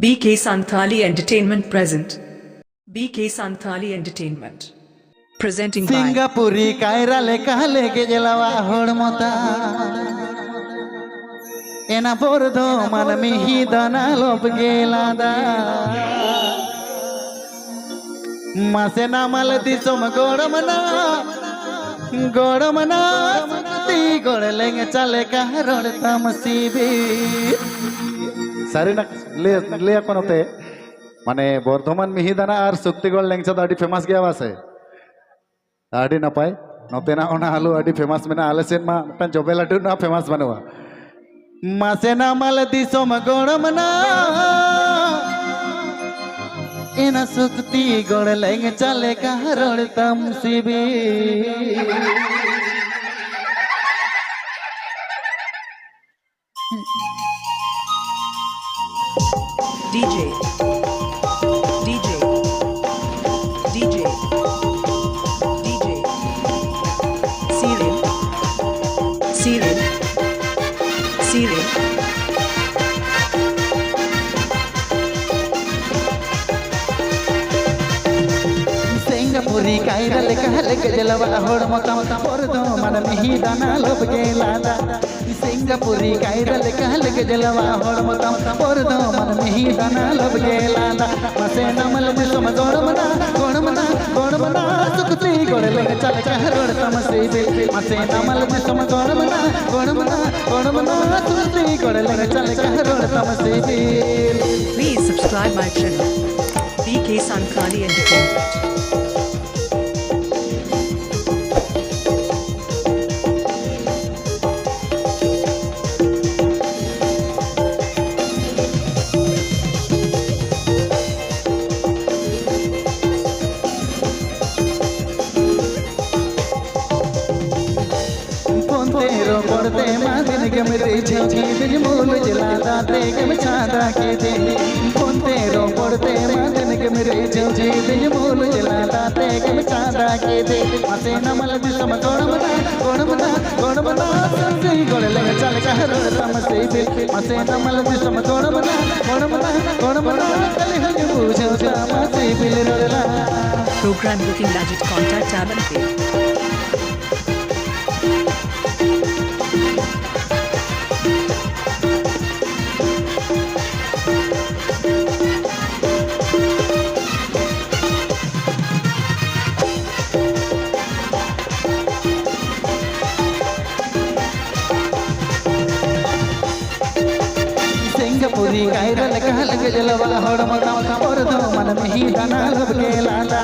BK Santali Entertainment present. BK Santali Entertainment. Presenting by Singapore kaira lekale ke jelawa hormota ena bordo man mihi dana lop gelada mase namal dishom goromna ti gorleng chale karon tamsibi sarina le konote মানে বর্ধমান মিহিদানা আর শক্তিগড় লেংচা তো আডি famous গিয়া আছে আডি নাপায় নতে না ওনা আলু আডি famous মেনা আলে সেন মা মিটান জবে লাডু না ফেমাস বানুয়া মাসে নামাল দিশম গরমনা এনা শক্তি গড় লেংচা লে কারণ তামসিবি DJ Serial Singapore kaira lekale ke jelawa hormota bordo man mihi dana lob gelada Singapore kaira lekale ke jelawa hormota bordo man mihi dana lob gelada mase namal dishom goromna sukti gorle chal karon tamsibi mase namal dishom goromna sukti gorle chal karon tamsibi. Please subscribe my channel BK Santali Entertainment. पड़ते मादिन के मेरे छेछी दिल मूल जलाता ते के छादा के दे पोते रो पड़ते मादिन के मेरे छेछी दिल मूल जलाता ते के छादा के दे मसे नमल दिशम गोड़मना संसी गोड़ लगे चल कहर तमसे बिल मसे नमल दिशम गोड़मना कल हज पूछो तमसे बिल रोला. Program booking budget contact tab and pay. Singapore kaira lekale ke jelawa hormota bordo man mihi dana lob gelada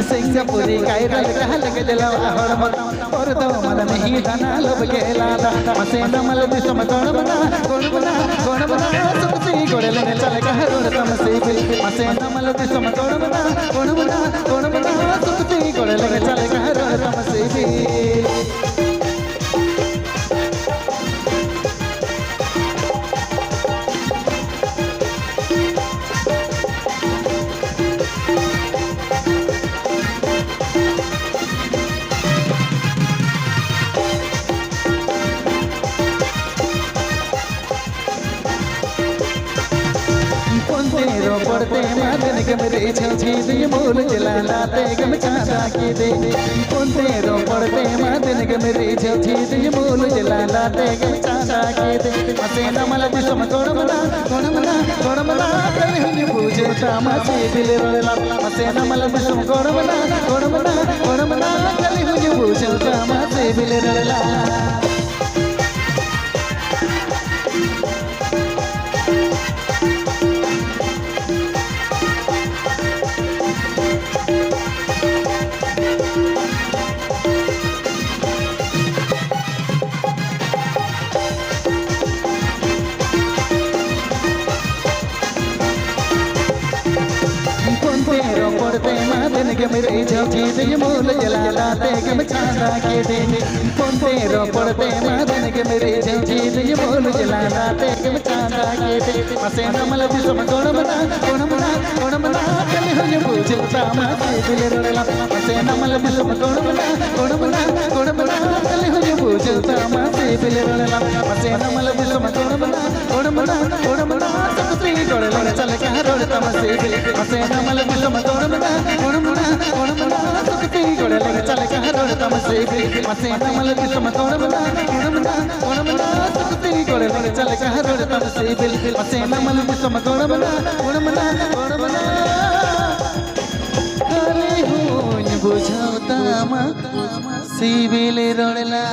Singapore kaira lekale ke jelawa hormota bordo man mihi dana lob gelada mase namal dishom goromna sukti gorle chal karon tamsibi mase namal dishom goromna sukti gorle chal karon tamsibi. पड़ते मादन के मेरे छेछी दिल मूल जलाला ते के छादा के दे पोते रो पड़ते मादन के मेरे छेछी दिल मूल जलाला ते के छादा के दे मसे नमल दिशम गोड़मना कल हुई पूछो तमसे बिल रोला मसे नमल दिशम गोड़मना कल हुई पूछो तमसे बिल रोला. पड़ते मादन के मेरे छेछी दिल मूल जलाला ते के छादा के दे पोते रो पड़ते मादन के मेरे छेछी दिल मूल जलाला ते के छादा के दे मसे नमल दिशम गोड़मना कल हुई बुझता मासे बिल रोड़ला मसे नमल दिसम गोड़मना तले हुई बुझता मासे बिल रोड़ला मसे नमल दिसम गोड़मना सकती गोड़ला चल कहाँ रोड़ता मसे बिल मसे नमल दिसम गोड़मना सकती गोड़ला चल कहाँ रोड़ता मसे बिल मसे नमल दिसम गोड़मना सकती गोड़ला चल कहाँ रोड़ता मसे बिल मसे नमल दिसम गोड़मना काले हुई बुझाता मा सिबिल रोड़ला